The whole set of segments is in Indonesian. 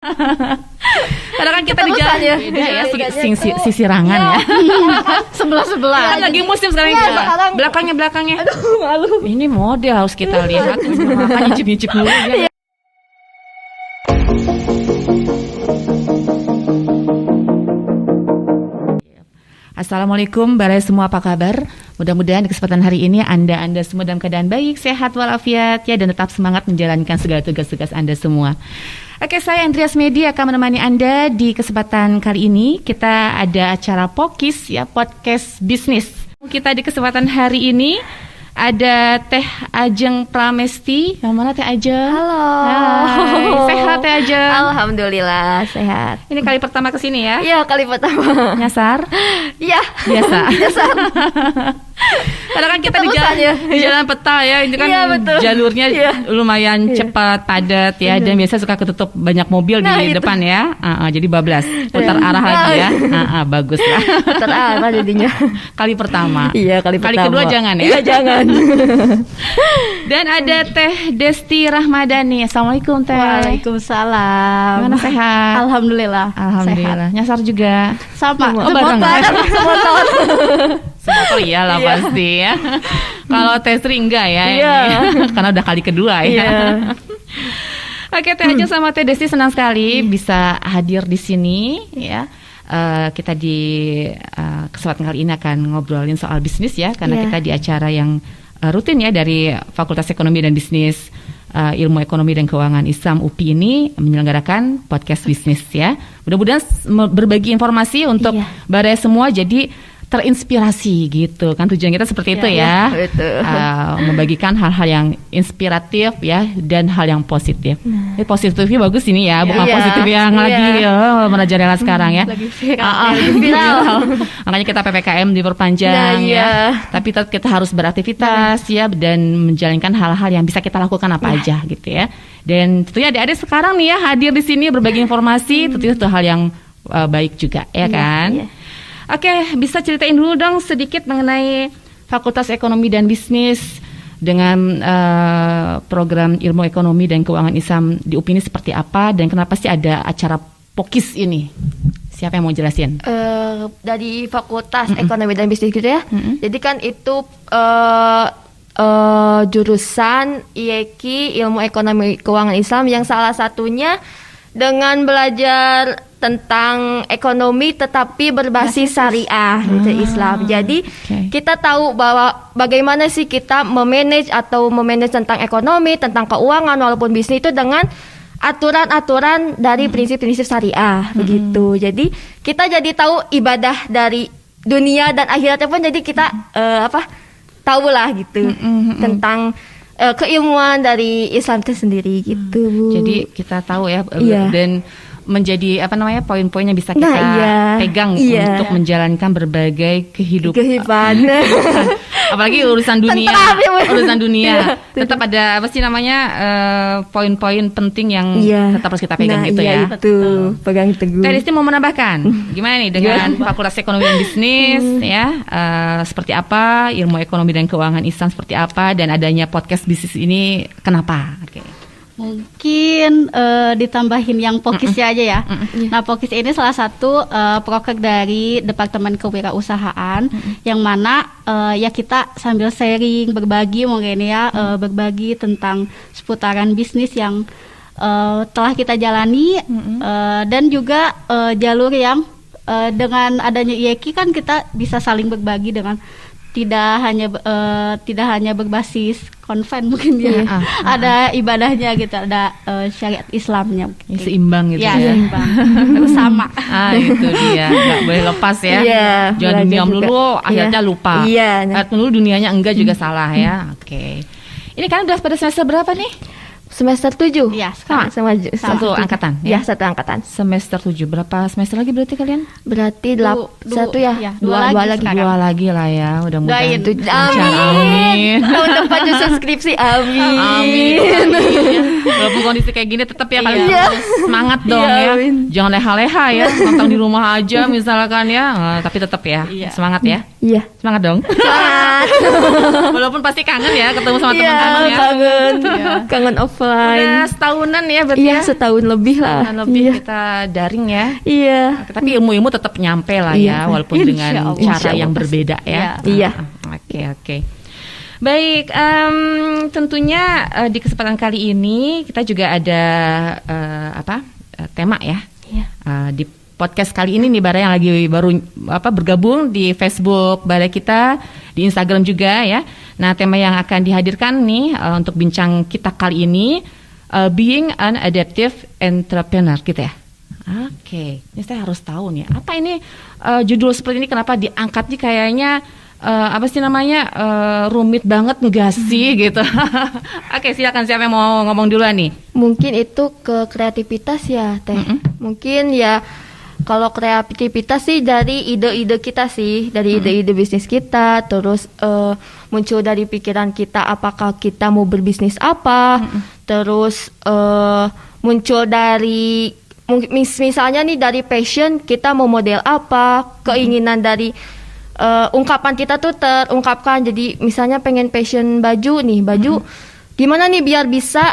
Karena kan kita di jalan beda ya, sisirangan ya. Sebelah-sebelah. Kan lagi musim sekarang ya, belakangnya. Aduh, malu. Ini model harus kita lihat. Makanya nyicip-nyicip dulu ya. Assalamualaikum Balai semua, apa kabar? Mudah-mudahan di kesempatan hari ini Anda semua dalam keadaan baik, sehat walafiat ya, dan tetap semangat menjalankan segala tugas-tugas Anda semua. Oke, saya Andreas Medi akan menemani Anda di kesempatan kali ini. Kita ada acara Pokis ya, podcast bisnis. Kita di kesempatan hari ini ada Teh Ajeng Pramesti. Yang mana Teh Ajeng? Halo. Hai, sehat Teh Ajeng? Alhamdulillah sehat. Ini kali pertama kesini ya? Iya, kali pertama. Nyasar? Iya. Biasa. Karena kan kita di jalan peta ya, ini kan jalurnya lumayan cepat, padat ya, dan biasa suka ketutup banyak mobil di depan ya. Jadi bablas, putar arah lagi ya. Bagus lah. Putar arah jadinya. Kali pertama. Iya, kali pertama. Kali kedua jangan ya. Iya, jangan. Dan ada Teh Desti Rahmadani. Assalamualaikum Teh. Waalaikumsalam. Gimana, sehat? Alhamdulillah. Alhamdulillah. Sehat. Nyasar juga. Sama. Bareng ya? Semotor. Semotor iyalah pasti ya. Kalau Teh Sri enggak ya, ini. Karena udah kali kedua ya. Oke, Teh Ajeng sama Teh Desti senang sekali bisa hadir di sini ya. Kita di kesempatan kali ini akan ngobrolin soal bisnis ya, karena kita di acara yang rutin ya dari Fakultas Ekonomi dan Bisnis Ilmu Ekonomi dan Keuangan Islam UPI ini menyelenggarakan podcast bisnis ya. Mudah-mudahan berbagi informasi untuk Baraya semua, jadi terinspirasi gitu kan, tujuan kita seperti itu ya, membagikan hal-hal yang inspiratif ya, dan hal yang positif. Ini positifnya bagus ini ya, bukan positif yang lagi merajalela sekarang ya. Lagi viral. Makanya kita PPKM diperpanjang ya. Tapi tetap kita harus beraktivitas ya, dan menjalankan hal-hal yang bisa kita lakukan apa aja gitu ya. Dan tentunya adik-adik sekarang nih ya hadir di sini berbagi informasi, tentunya itu hal yang baik juga ya kan. Oke, bisa ceritain dulu dong sedikit mengenai Fakultas Ekonomi dan Bisnis dengan program Ilmu Ekonomi dan Keuangan Islam di UPI ini seperti apa, dan kenapa sih ada acara Pokis ini? Siapa yang mau jelasin? Dari Fakultas Ekonomi dan Bisnis gitu ya. Jadi kan itu jurusan IEKI, Ilmu Ekonomi Keuangan Islam, yang salah satunya dengan belajar tentang ekonomi tetapi berbasis syariah gitu Islam. Jadi kita tahu bahwa bagaimana sih kita memanage tentang ekonomi, tentang keuangan walaupun bisnis itu dengan aturan-aturan dari prinsip-prinsip syariah begitu. Jadi kita jadi tahu ibadah dari dunia dan akhiratnya pun, jadi kita tahulah gitu tentang keilmuan dari Islam itu sendiri gitu, Bu. Jadi kita tahu ya, dan menjadi poin-poin yang bisa kita pegang untuk menjalankan berbagai kehidupan. Apalagi urusan dunia. Tetap ada poin-poin penting yang tetap harus kita pegang gitu ya. Betul. Pegang teguh. Teh Desti mau menambahkan gimana nih dengan Fakultas Ekonomi dan Bisnis ya, seperti apa, Ilmu Ekonomi dan Keuangan Islam seperti apa, dan adanya podcast bisnis ini kenapa? Mungkin ditambahin yang Pokisnya aja ya. Nah, Pokis ini salah satu proker dari Departemen Kewirausahaan, yang mana ya kita sambil sharing, berbagi mungkin ya, berbagi tentang seputaran bisnis yang telah kita jalani, dan juga jalur yang dengan adanya IEKI kan kita bisa saling berbagi dengan tidak hanya berbasis konven mungkin ya, ada ibadahnya gitu, ada syariat Islamnya, seimbang gitu ya. Seimbang, harus sama. Itu dia, nggak boleh lepas ya. Jangan dunia melulu, akhirnya lupa. Melulu dunianya enggak juga salah ya. Oke. Ini kan udah pada semester berapa nih? Semester 7. Iya, satu angkatan. Ya, satu angkatan. Semester 7. Berapa semester lagi berarti kalian? Berarti satu ya. Dua lagi lah ya. Mudah-mudahan. Amin. Tahun depan justru skripsi. Amin. Walaupun kondisi kayak gini tetap ya kalian semangat dong ya. Jangan leha-leha ya. Nonton di rumah aja misalkan ya. Tapi tetap ya. Semangat ya. Iya. Semangat dong. Semangat. Walaupun pasti kangen ya ketemu sama teman-teman ya. Kangen off. offline. Udah setahunan ya berarti Iya, ya? setahun lebih lah. Setahunan lebih Iya. kita daring ya. Iya. Tapi ilmu-ilmu tetap nyampe lah Iya. ya, walaupun Insya dengan Allah. cara Insya yang Allah. berbeda ya. Iya. Oke. Baik, tentunya di kesempatan kali ini kita juga ada tema ya. Iya. Di podcast kali ini nih Bara yang lagi baru bergabung di Facebook Bara kita, di Instagram juga ya. Nah, tema yang akan dihadirkan nih untuk bincang kita kali ini being an adaptive entrepreneur gitu ya. Oke, ini saya harus tahu nih apa ini judul seperti ini kenapa diangkat nih kayaknya rumit banget ngegasi gitu. Oke, silakan siapa yang mau ngomong duluan nih? Mungkin itu ke kreativitas ya, Teh. Mungkin ya kalau kreativitas sih dari ide-ide kita sih, dari ide-ide bisnis kita, terus muncul dari pikiran kita apakah kita mau berbisnis apa, terus muncul dari misalnya nih dari passion kita mau model apa, keinginan dari ungkapan kita tuh terungkapkan. Jadi misalnya pengen passion baju nih, gimana nih biar bisa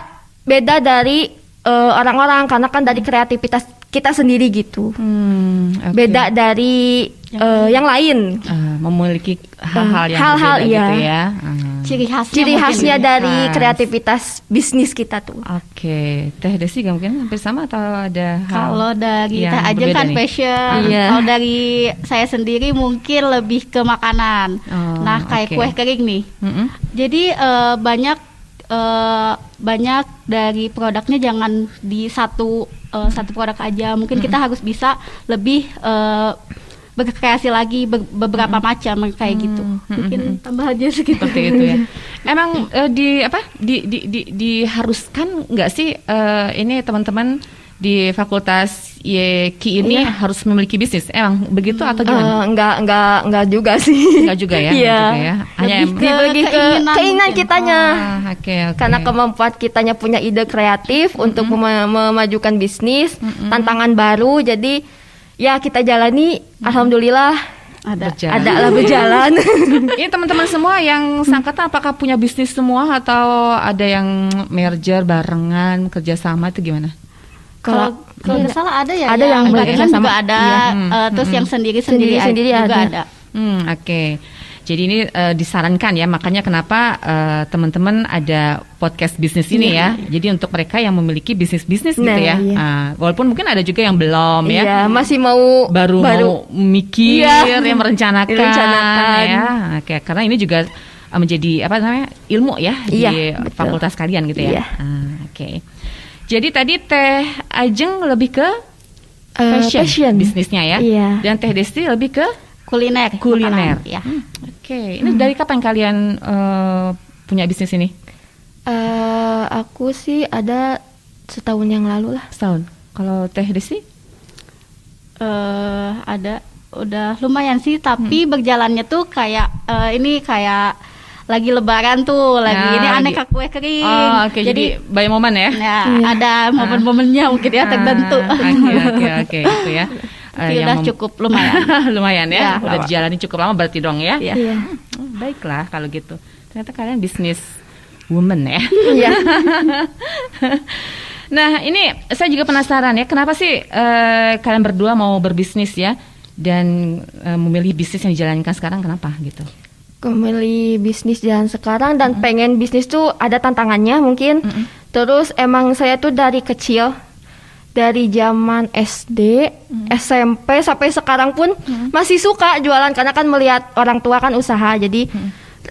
beda dari orang-orang karena kan dari kreativitas kita sendiri gitu. Okay. Beda dari yang lain. Memiliki hal-hal yang hal-hal, berbeda iya. gitu ya. Ciri khasnya dari khas. kreativitas bisnis kita tuh. Oke, Teh Desi mungkin hampir sama atau ada hal Kalau dari yang Teh Ajeng berbeda kan nih? fashion, Iya. kalau dari saya sendiri mungkin lebih ke makanan. Oh, Nah, kayak oke. kue kering nih. Jadi banyak dari produknya jangan di satu produk aja. Mungkin kita harus bisa lebih berkreasi lagi beberapa macam kayak gitu. Mungkin tambah aja segitu. Seperti itu ya. Emang diharuskan nggak sih ini teman-teman di Fakultas YKI ini Iya. harus memiliki bisnis? Emang begitu atau gimana? Enggak juga sih. Enggak juga ya? Iya. Enggak juga ya? Hanya Lebih ke Dibagi ke keinginan keinginan mungkin. kitanya. Oke. Karena kemampuan kitanya punya ide kreatif untuk memajukan bisnis, tantangan baru. Jadi ya kita jalani, alhamdulillah ada berjalan. Ini teman-teman semua yang sangkatan apakah punya bisnis semua atau ada yang merger barengan kerjasama itu gimana? Kalau nggak salah ada ya. Ada yang barengan sama. juga ada. Iya. Terus yang sendiri-sendiri Sendiri-sendiri juga ada. ada. Oke. Jadi ini disarankan ya, makanya kenapa teman-teman ada podcast bisnis ini ya. Jadi untuk mereka yang memiliki bisnis-bisnis gitu Nah, ya. iya. Walaupun mungkin ada juga yang belum ya. Iya, masih mau Baru mau mikir, Iya. ya merencanakan, Merencanakan. ya. Oke, karena ini juga menjadi ilmu ya Iya, di betul. fakultas kalian gitu ya. Iya. Oke. Jadi tadi Teh Ajeng lebih ke fashion. bisnisnya ya. Iya. Dan Teh Desti lebih ke Kuliner. kuliner. makanan, ya. Oke. Ini dari kapan kalian punya bisnis ini? Aku sih ada setahun yang lalu lah. Setahun. Kalau Teh Desti? Ada udah lumayan sih, tapi berjalannya tuh kayak ini kayak lagi lebaran tuh, lagi ini aneka kue kering. Oh, oke. Jadi by momen ya. Nah, Iya. ada momen-momennya mungkin ya tertentu. Oke gitu ya. Tapi Yang udah cukup lumayan. lumayan ya. Ya, Udah lama. dijalani cukup lama berarti dong ya. Iya. Iya. Baiklah kalau gitu. Ternyata kalian bisnis woman ya. Iya. Nah, ini saya juga penasaran ya, kenapa sih kalian berdua mau berbisnis ya dan memilih bisnis yang dijalankan sekarang, kenapa gitu? Kembali bisnis jalan sekarang dan pengen bisnis tuh ada tantangannya mungkin. Terus emang saya tuh dari kecil, dari zaman SD, SMP sampai sekarang pun masih suka jualan karena kan melihat orang tua kan usaha, jadi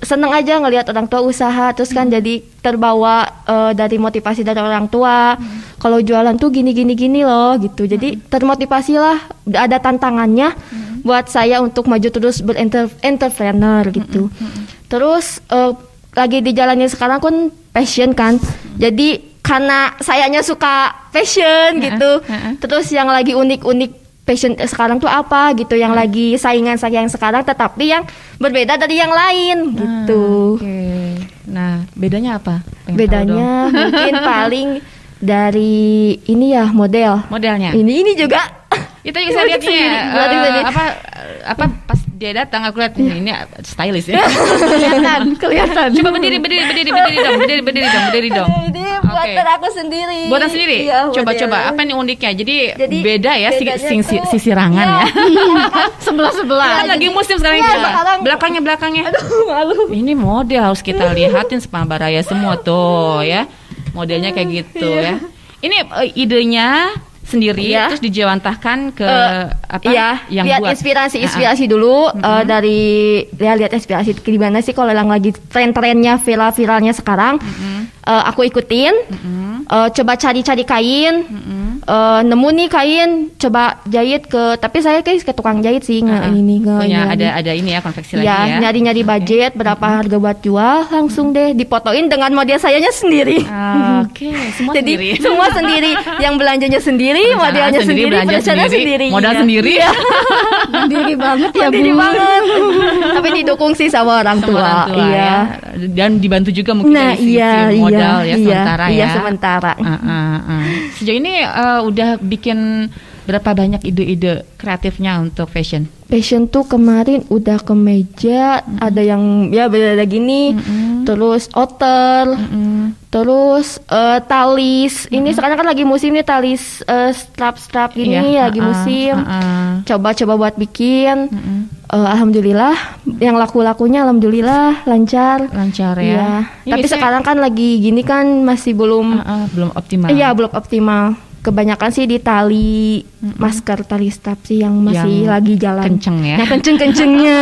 seneng aja ngelihat orang tua usaha, terus kan jadi terbawa dari motivasi dari orang tua. Kalau jualan tuh gini loh gitu. Jadi termotivasi lah, ada tantangannya buat saya untuk maju terus berentrepreneur gitu. Terus lagi di jalannya sekarang kan passion kan. Jadi karena sayanya suka fashion gitu. Terus yang lagi unik-unik passion sekarang tuh apa gitu, yang lagi saingan saya yang sekarang tetapi yang berbeda dari yang lain gitu. Oke. Nah, bedanya apa? Pengen tahu dong. Bedanya mungkin paling dari ini ya modelnya. Modelnya. Ini juga Itu juga saya lihat nih Sendiri, apa pas Dia datang, aku lihat ini stylish ya. Kelihatan. Coba berdiri dong. Ini buatan aku sendiri. Buatan sendiri. Iya, Coba. Apa nih uniknya? Jadi beda ya bedanya tuh- sisirangan ya. Sebelah-sebelah. Kan lagi musim sekarang Iya, coba. sekarang. Belakangnya. Aduh, malu. Ini model harus kita lihatin Sepabaraya semua tuh ya. Modelnya kayak gitu ya. Ini idenya sendiri Iya. terus dijawantahkan ke apa Iya, yang lihat buat inspirasi dulu dari lihat inspirasi di mana sih kalau yang lagi tren-trennya viralnya sekarang. Aku ikutin, coba cari kain, nemu nih kain, coba jahit tapi saya kayak ke tukang jahit sih punya ada ini ya konveksi lagi ya. nyari budget berapa harga buat jual, langsung deh dipotoin dengan model sayanya sendiri. Oke, semua Jadi sendiri. semua sendiri, yang belanjanya sendiri, modelnya sendiri, belanja perencanaan sendiri, modal iya. sendiri. Mandiri banget ya, Mandiri Bu. banget. Tapi didukung sih sama orang Sama tua. orang tua Iya. ya. Dan dibantu juga mungkin Nah, dari sisi iya, modal ya sementara ya. Iya, sementara. Sejauh ini udah bikin berapa banyak ide-ide kreatifnya untuk fashion? Fashion tuh kemarin udah kemeja, ada yang ya beda gini, terus outer, terus talis. Ini sekarang kan lagi musim nih talis strap-strap gini, lagi musim. Coba-coba buat bikin. Alhamdulillah, yang laku-lakunya alhamdulillah lancar. Lancar ya. Iya. Ini Tapi biasanya- sekarang kan lagi gini kan masih belum belum optimal. Iya, belum optimal. Kebanyakan sih di tali masker tali strap sih yang masih Yang lagi jalan. kenceng ya. Yang kenceng-kencengnya.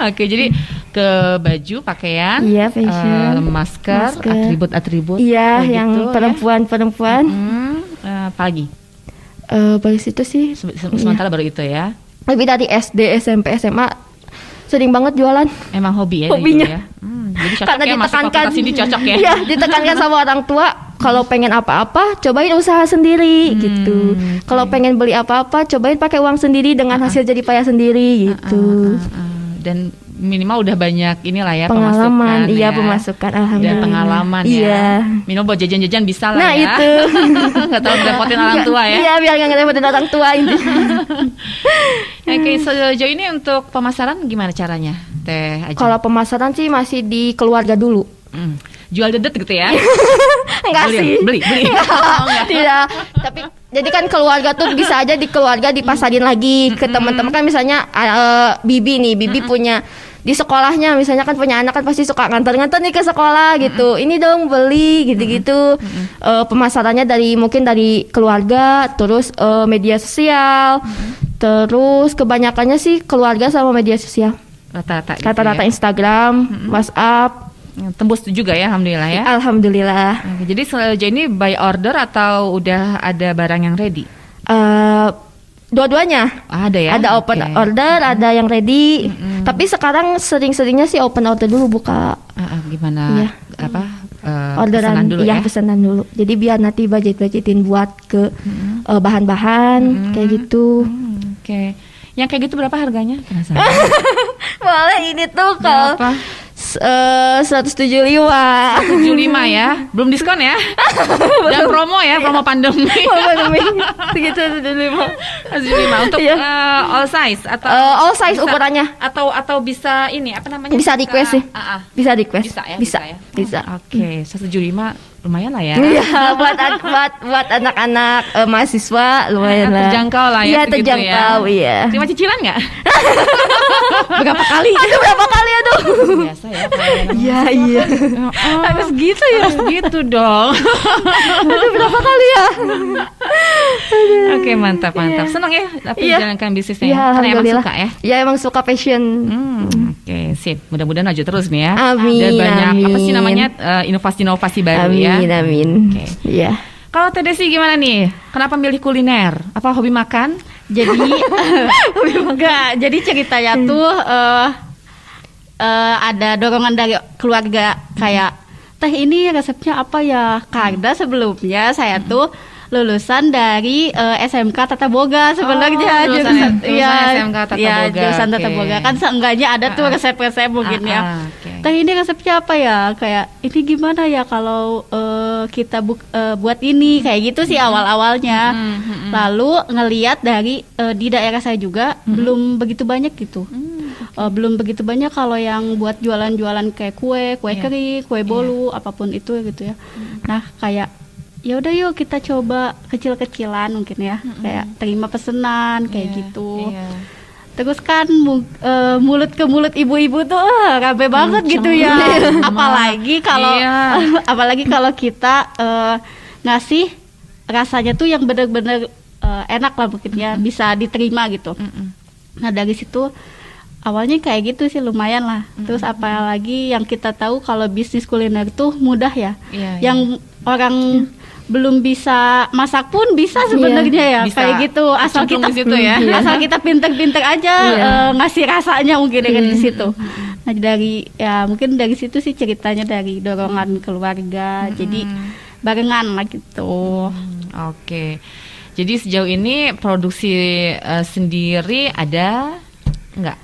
Oke, jadi ke baju, pakaian, Iya, fashion, masker, masker. atribut-atribut. Iya, kayak yang gitu, ya. perempuan-perempuan. Apa lagi? Baru situ sih. Sementara baru itu ya. Lebih dari SD, SMP, SMA sering banget jualan. Emang hobi ya? Hobinya. Gitu ya? Jadi cocok Karena ya masuk ditekankan. fakultas ini cocok ya? Iya, ditekankan sama orang tua. Kalau pengen apa-apa, cobain usaha sendiri gitu. Kalau pengen beli apa-apa, cobain pakai uang sendiri dengan hasil jerih payah sendiri gitu. Dan minimal udah banyak inilah ya Pengalaman, pemasukan iya ya. pemasukan, Dan alhamdulillah. pengalaman Iya. ya. Minimal buat jajan-jajan bisa lah Nah ya. itu. Nggak tahu ngerepotin orang tua ya. Iya, biar nggak ngerepotin orang tua intinya. Oke, sejauh ini untuk pemasaran gimana caranya, Teh Aja? Kalau pemasaran sih masih di keluarga dulu. Jual dedet gitu ya? Enggak sih. Beli. Enggak, tidak. Tapi jadi kan keluarga tuh bisa aja di keluarga dipasarin lagi ke teman-teman kan, misalnya Bibi punya di sekolahnya, misalnya kan punya anak kan pasti suka nganter-nganter nih ke sekolah gitu. Ini dong beli gitu-gitu. Pemasarannya mungkin dari keluarga, terus media sosial. Terus kebanyakannya sih keluarga sama media sosial. Rata-rata gitu Rata-rata ya? Instagram, WhatsApp. Tembus juga ya, alhamdulillah ya. Alhamdulillah. Oke, jadi sejauh ini by order atau udah ada barang yang ready? Dua-duanya. Ada ya? Ada open Oke. order, ada yang ready. Tapi sekarang sering-seringnya sih open order dulu, buka Gimana? Iya. Apa? orderan. Pesanan dulu Iya, ya? pesanan dulu. Jadi biar nanti budgetin buat ke bahan-bahan kayak gitu. Oke. Yang kayak gitu berapa harganya? Penasaran. Boleh ini tuh kalau Berapa? 175. 75 ya. Belum diskon ya? Dan promo ya, promo pandemi. Segitu 75. 75 untuk Iya. all size atau All size bisa- ukurannya. atau bisa ini apa namanya? Bisa request sih. Bisa request. Bisa ya? Bisa. Bisa. Oke, 175 lumayan lah ya. Iya, buat anak-anak mahasiswa lumayan lah. Terjangkau lah ya. Iya, segitu terjangkau, ya. iya. Terima cicilan nggak? Berapa kali? Aduh, berapa kali aduh. Biasa ya. kalau Iya, iya. harus gitu ya. Harus gitu dong. Aduh, berapa kali ya? Oke, mantap. Senang ya tapi Iya. menjalankan bisnisnya. Iya, Karena emang alhamdulillah. suka ya. Iya, emang suka fashion. Oke, sip. Mudah-mudahan maju terus nih ya. Amin, Dan banyak apa sih amin. namanya inovasi-inovasi baru ya. Amin. Oke. Iya. Kalau Teh Desi gimana nih? Kenapa milih kuliner? Apa hobi makan? Jadi enggak, jadi ceritanya tuh ada dorongan dari keluarga kayak teh ini resepnya apa ya? Karena sebelumnya saya tuh lulusan dari SMK Tata Boga sebenarnya. Lulusan SMK Tata iya, Boga, jurusan Tata oke. Boga kan seenggaknya ada tuh resep-resep mungkin ya. Oke. Teh ini resepnya apa ya? Kayak ini gimana ya kalau buat ini kayak gitu sih awal-awalnya. Lalu ngelihat dari di daerah saya juga belum begitu banyak gitu. Belum begitu banyak kalau yang buat jualan-jualan kayak kue kering, kue bolu, apapun itu gitu ya. Nah, kayak ya udah yuk kita coba kecil-kecilan mungkin ya, kayak terima pesanan kayak gitu. Terus kan mulut ke mulut ibu-ibu tuh rame banget gitu ya. Apalagi kalau apalagi kalau kita ngasih rasanya tuh yang bener-bener enak lah mungkin ya, bisa diterima gitu. Nah, dari situ awalnya kayak gitu sih lumayan lah. Terus apalagi yang kita tahu kalau bisnis kuliner tuh mudah ya. Yang orang belum bisa masak pun bisa sebenarnya ya, bisa kayak gitu, asal kita situ ya. asal kita pinter-pinter aja ngasih rasanya mungkin dengan di situ. Nah, mungkin dari situ sih ceritanya, dari dorongan keluarga, jadi barengan lah gitu. Oke. Jadi sejauh ini produksi sendiri ada nggak?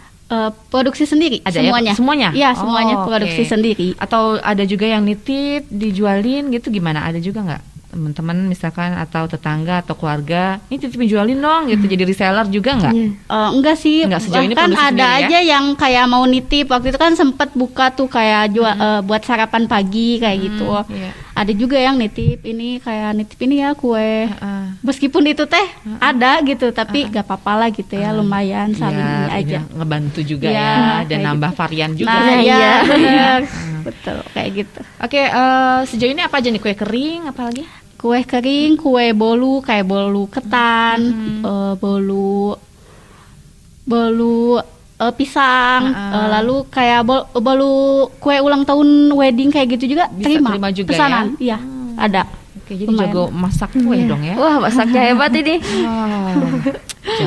Produksi sendiri Ada semuanya. Semuanya? Iya, semuanya produksi sendiri. Atau ada juga yang nitip dijualin gitu, gimana? Ada juga nggak? Teman-teman misalkan atau tetangga atau keluarga, ini titipin jualin dong gitu, jadi reseller juga nggak? Enggak sih, Enggak, sejauh ini bahkan produksi ada sendiri aja yang kayak mau nitip. Waktu itu kan sempet buka tuh kayak buat sarapan pagi kayak gitu. Ada juga yang nitip ini ya kue. Meskipun itu teh ada gitu, tapi nggak apa-apa lah gitu ya, lumayan saling ini aja. Ngebantu juga ya, dan nambah gitu. varian juga. Nah, iya, betul kayak gitu. Oke, sejauh ini apa aja nih, kue kering apalagi? Kue kering, kue bolu kayak bolu ketan, bolu pisang, lalu kayak bolu kue ulang tahun wedding kayak gitu juga Bisa terima juga pesanan. ya? Iya, ada. Oke, jadi Lumayan. jago masak kue dong ya. Wah, masaknya hebat ini.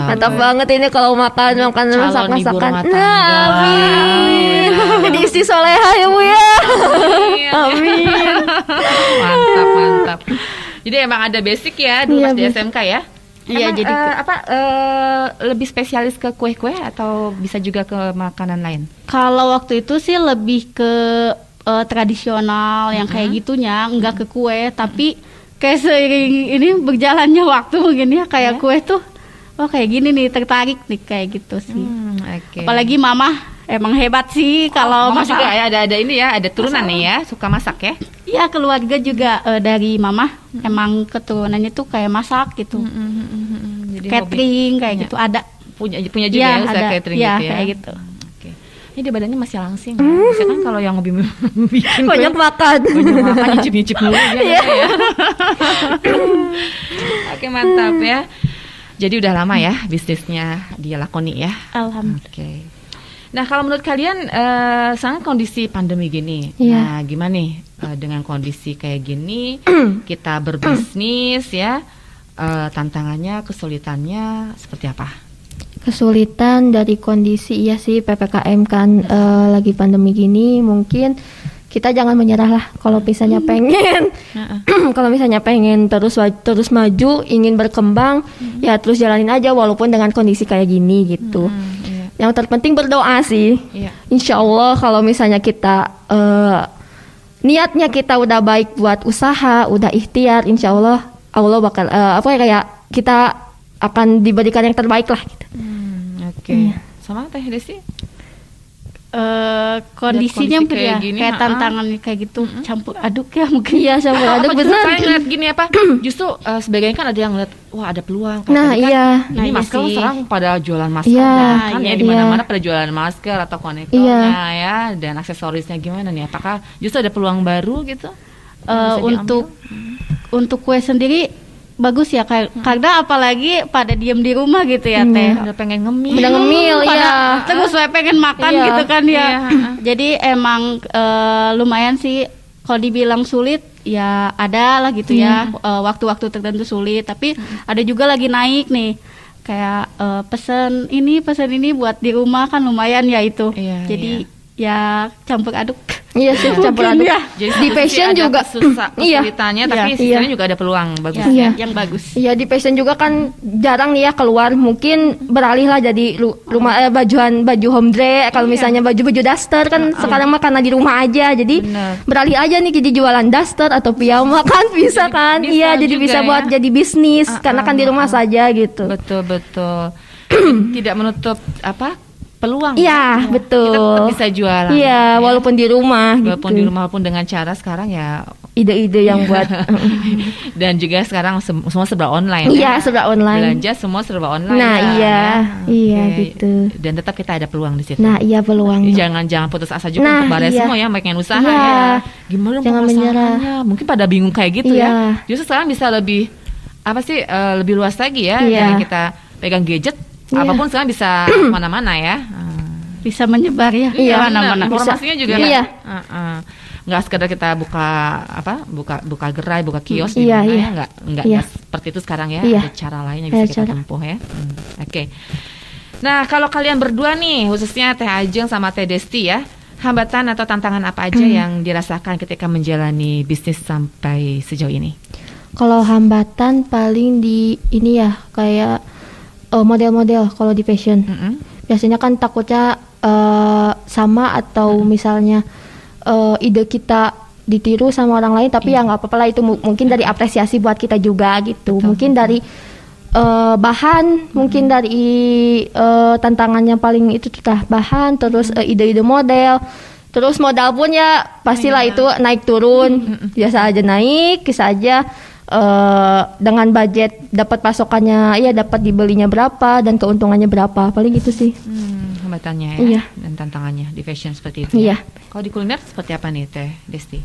Mantap banget ini kalau makan Calon ibu masak-masakan. rumah tangga. Nah, amin. Jadi istri soleha ya Bu ya. Amin. Mantap. Jadi emang ada basic ya dulu pas di SMK ya. Iya, Emang, jadi lebih spesialis ke kue-kue atau bisa juga ke makanan lain? kalau waktu itu sih lebih ke tradisional yang kayak gitunya, enggak ke kue, tapi kayak seiring ini berjalannya waktu mungkin ya, kayak kue tuh kayak gini nih, tertarik nih kayak gitu sih. Oke. Apalagi mama emang hebat sih kalau Mama masak. juga ya, ada ini ya, ada turunan nih ya, suka masak ya. Iya, keluarga juga dari mama emang keturunannya tuh kayak masak gitu. Jadi Catering kayak gitu ada. punya juga ya, usaha ada. catering Iya, gitu ya. kayak gitu. Oke. Ini di badannya masih langsing. Ya. Biasanya kan kalau yang hobi bikin kue, Banyak makan. banyak makan, nyicip mulu ya. Oke, mantap ya. Jadi udah lama ya bisnisnya dia lakoni ya. Alhamdulillah. Oke. Nah, kalau menurut kalian sekarang kondisi pandemi gini, Iya. nah gimana nih dengan kondisi kayak gini kita berbisnis ya, tantangannya, kesulitannya seperti apa? Kesulitan dari kondisi iya sih PPKM kan lagi pandemi gini, mungkin kita jangan menyerah lah kalau misalnya pengen kalau misalnya pengen terus maju, ingin berkembang, ya terus jalanin aja walaupun dengan kondisi kayak gini gitu. Yang terpenting berdoa sih. Insya Allah kalau misalnya kita niatnya kita udah baik buat usaha, udah ikhtiar, insya Allah bakal kayak kita akan diberikan yang terbaik lah gitu. Oke. Sama Teh Desi? Kondisinya Lihat kondisi mungkin kayak ya, gini, kayak tantangan kayak gitu, campur aduk ya mungkin. Iya, campur aduk Justru benar. kalian ngeliat gini apa? Justru sebagian kan ada yang ngeliat, wah ada peluang. Kayak Nah, tadi kan, iya. Ini Nah, iya masker sih. sekarang pada jualan masker Iya, kan iya, ya, di mana-mana pada jualan masker atau konektornya ya, dan aksesorisnya gimana nih? Apakah justru ada peluang baru gitu? Yang bisa Untuk kue sendiri bagus ya, karena apalagi pada diem di rumah gitu ya Teh. Udah pengen ngemil. Udah ngemil, Pada iya. terus saya pengen makan Iya. gitu kan ya. Iya. Jadi emang lumayan sih, kalau dibilang sulit ya ada lah gitu ya, waktu-waktu tertentu sulit, tapi ada juga lagi naik nih. Kayak pesen ini buat di rumah kan lumayan ya itu. Iya, Jadi ya campur aduk. Iya sih, campur aduk. ya. Jadi Di passion juga iya. kesulitannya, tapi Iya. sisanya juga ada peluang bagus. Ya, Iya. yang bagus. Iya, di passion juga kan jarang nih ya keluar. Mungkin beralih lah jadi rumah baju home dre. Kalau misalnya baju duster kan sekarang mah karena di rumah aja. Jadi Bener. beralih aja nih jadi jualan duster atau piyama kan bisa kan? bisa Iya, jadi juga bisa ya. buat jadi bisnis karena kan di rumah saja gitu. Betul. Tidak menutup peluang. Iya, ya. betul. Kita tetap bisa jualan. Iya, walaupun di rumah Walaupun di gitu. rumah pun dengan cara sekarang ya, Ide-ide yang buat dan juga sekarang semua serba online. Iya, serba online. Belanja semua serba online. Nah, kan, iya. ya. Iya, Oke. gitu. Dan tetap kita ada peluang di situ. Nah, iya peluangnya. Jangan putus asa juga Nah, untuk Mbak iya. semua ya, baik yang usaha Iya. ya. Gimana dong Jangan pemasarannya? menyerah. Mungkin pada bingung kayak gitu Iya. ya. Justru sekarang bisa lebih lebih luas lagi ya. Iya. Jangan kita pegang gadget, Iya. apapun sekarang bisa mana-mana ya. Bisa menyebar ya. Iya, mana-mana. benar. Informasinya juga Iya. nggak sekedar kita buka gerai, buka kios di Iya, mana iya. ya, nggak Iya. seperti itu sekarang ya. Iya. Ada cara lain yang bisa Ada kita cara. tempuh ya. Oke. Nah, kalau kalian berdua nih, khususnya Teh Ajeng sama Teh Desti ya, hambatan atau tantangan apa aja yang dirasakan ketika menjalani bisnis sampai sejauh ini? Kalau hambatan paling di ini ya kayak model-model kalau di fashion. Mm-mm. Biasanya kan takutnya sama atau misalnya ide kita ditiru sama orang lain, tapi ya nggak apa-apa lah itu mungkin dari apresiasi buat kita juga gitu. Mungkin dari bahan, mungkin dari tantangannya paling itu kita bahan, terus ide-ide model. Terus modal pun ya pastilah itu naik turun, biasa aja naik, bisa aja dengan budget dapat pasokannya, ya dapat dibelinya berapa dan keuntungannya berapa, paling itu sih. Hambatannya ya, Iya. dan tantangannya di fashion seperti itu. Iya. Ya. Kalau di kuliner seperti apa nih Teh Desti?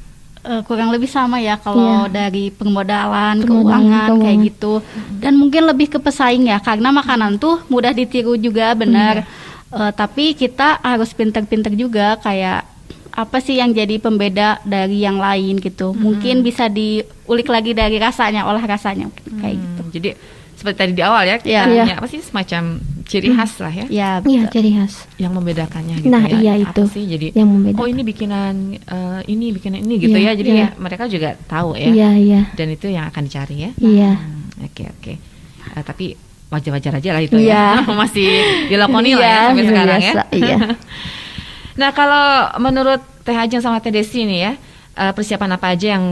Kurang lebih sama ya kalau Iya. dari permodalan, Permodalan, keuangan kayak keuangan. gitu. Dan mungkin lebih ke pesaing ya, karena makanan tuh mudah ditiru juga benar. Tapi kita harus pinter-pinter juga kayak apa sih yang jadi pembeda dari yang lain gitu. Mungkin bisa diulik lagi dari rasanya, olah rasanya kayak gitu. Jadi seperti tadi di awal ya, kita Iya. punya apa sih semacam ciri khas lah ya, Ya, Iya, betul. ciri khas. yang membedakannya gitu Nah, ya. iya Apa itu sih jadi yang membedakan. oh ini bikinan ini gitu Iya, ya. Jadi iya. ya, mereka juga tahu ya. Iya, iya. Dan itu yang akan dicari ya. Iya. Oke. Tapi wajar-wajar aja lah itu Iya. ya. Masih dilakoni lah ya Iya, sampai sekarang biasa, ya. iya. Nah, kalau menurut Teh Ajeng sama Teh Desi nih ya, persiapan apa aja yang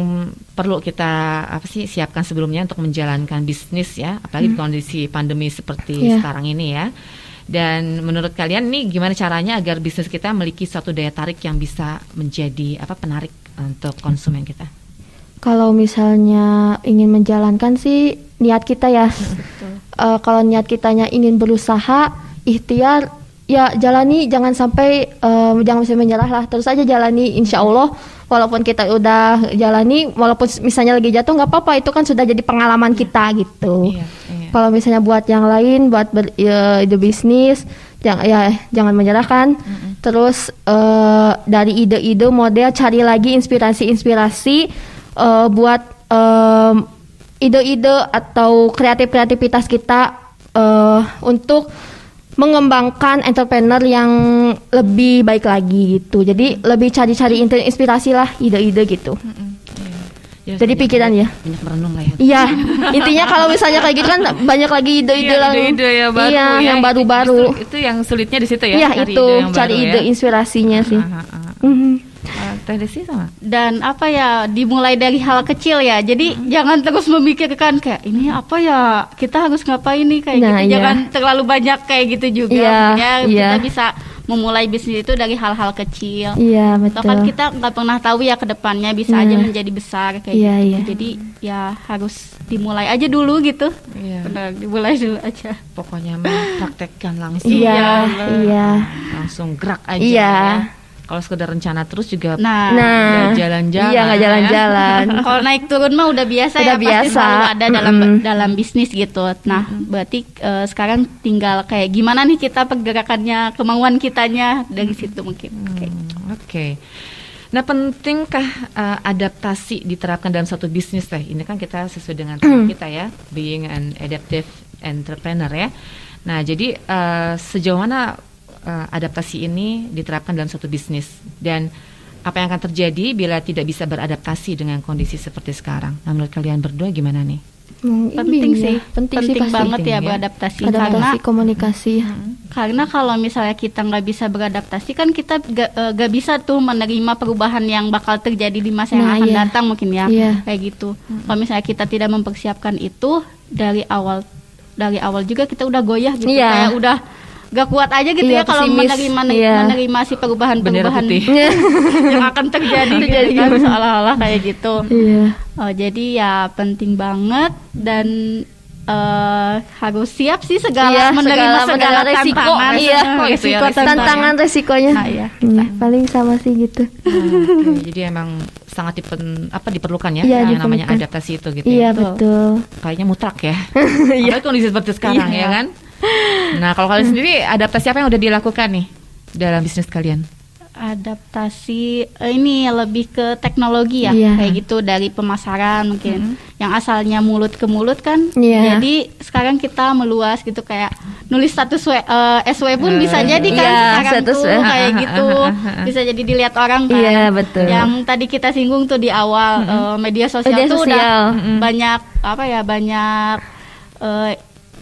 perlu kita siapkan sebelumnya untuk menjalankan bisnis ya, apalagi di kondisi pandemi seperti Iya. sekarang ini ya. Dan menurut kalian nih gimana caranya agar bisnis kita memiliki suatu daya tarik yang bisa menjadi penarik untuk konsumen kita? Kalau misalnya ingin menjalankan sih niat kita ya. Kalau niat kitanya ingin berusaha, ikhtiar, ya jalani, jangan sampai jangan bisa menyerah lah. Terus aja jalani, insya Allah. Walaupun kita udah jalani, walaupun misalnya lagi jatuh nggak apa-apa, itu kan sudah jadi pengalaman kita gitu. Iya. Kalau misalnya buat yang lain, buat ide bisnis, jangan menyerahkan. Terus dari ide-ide model, cari lagi inspirasi buat ide-ide atau kreativitas kita untuk mengembangkan entrepreneur yang lebih baik lagi gitu. Jadi lebih cari-cari inspirasi lah, ide-ide gitu. Ya, Jadi pikiran ya. banyak merenung lah ya. Iya, intinya kalau misalnya kayak gitu kan banyak lagi ide-ide lah. ide-ide ya baru Iya, ya. yang baru-baru. Itu yang sulitnya di situ ya. Iya, cari itu ide yang cari baru ide ya. inspirasinya sih. Mhm. Teh Desi sama? Dan apa ya, dimulai dari hal kecil ya. Jadi jangan terus memikirkan kayak ini apa ya, kita harus ngapain nih kayak Nah, gitu. iya. Jangan terlalu banyak kayak gitu juga. Iya, Maksudnya iya. kita bisa memulai bisnis itu dari hal-hal kecil. Iya, Atau kan betul. kita nggak pernah tahu ya ke depannya bisa Nah. aja menjadi besar kayak Iya, gitu. iya. Jadi ya harus dimulai aja dulu gitu. Iya. Benar, dimulai dulu aja. Pokoknya mempraktekkan langsung. Iya, Iya. iya. Langsung gerak aja Iya. ya. Kalau sekedar rencana terus juga Nah, nggak jalan-jalan. Iya, nggak jalan-jalan. kalau naik turun mah udah biasa Udah ya, pasti biasa. selalu ada dalam Mm-mm. dalam bisnis gitu. Nah, berarti sekarang tinggal kayak gimana nih kita pergerakannya, kemauan kitanya dari situ mungkin. Kayak gitu. Oke. Nah, pentingkah adaptasi diterapkan dalam satu bisnis teh? Ini kan kita sesuai dengan tema kita ya, being an adaptive entrepreneur ya. Nah, jadi sejauh mana adaptasi ini diterapkan dalam satu bisnis, dan apa yang akan terjadi bila tidak bisa beradaptasi dengan kondisi seperti sekarang? Nah, menurut kalian berdua gimana nih? Penting sih, penting sih penting pasti. banget Penting ya ya. beradaptasi. Adaptasi, komunikasi. Karena kalau misalnya kita nggak bisa beradaptasi kan kita nggak bisa tuh menerima perubahan yang bakal terjadi di masa yang Nah, akan iya. datang mungkin ya, Iya. kayak gitu. Kalau misalnya kita tidak mempersiapkan itu dari awal juga kita udah goyah gitu, Iya. kayak udah gak kuat aja gitu Iya, ya kalau pesimis. Iya. menerima si Bendera perubahan-perubahan putih. yang akan terjadi gitu kan, seolah-olah kayak gitu. Iya. Jadi ya penting banget dan harus siap sih Iya, menerima segala resiko. tantangan. Iya, resiko tantangan resikonya. Nah, iya. Paling sama sih gitu. Oke, jadi emang sangat diperlukan ya, Iya, yang namanya diperlukan. adaptasi itu gitu Iya, ya. betul. Kayaknya mutlak ya. Apalagi kondisi seperti sekarang Iya. ya kan. Nah, kalau kalian sendiri adaptasi apa yang udah dilakukan nih dalam bisnis kalian? Adaptasi ini lebih ke teknologi ya, Iya. kayak gitu, dari pemasaran mungkin yang asalnya mulut ke mulut kan, Iya. jadi sekarang kita meluas gitu, kayak nulis status SW pun bisa jadi kan Iya, sekarang status tuh kayak gitu, bisa jadi dilihat orang kan. Iya, betul. Yang tadi kita singgung tuh di awal, media sosial Media tuh sosial. udah banyak banyak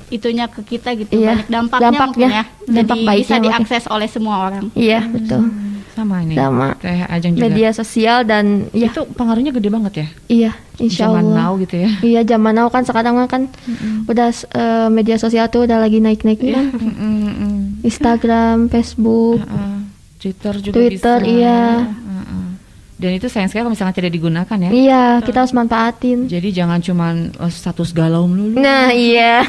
itunya ke kita gitu, Iya, banyak dampaknya mungkin ya, dampak jadi baiknya bisa mungkin. diakses oleh semua orang. Iya, betul. Sama ini. Sama. Teh Ajeng juga. Media sosial dan ya, Itu pengaruhnya gede banget ya. iya, insya Zaman Allah. now gitu ya. Iya, zaman now kan sekarang kan udah media sosial tuh udah lagi naik-naiknya kan. Instagram, Facebook. Twitter juga Twitter, bisa. iya. Dan itu sayang sekali kalau misalnya tidak digunakan ya. Iya, kita harus manfaatin. Jadi jangan cuman status galau melulu. Nah, iya.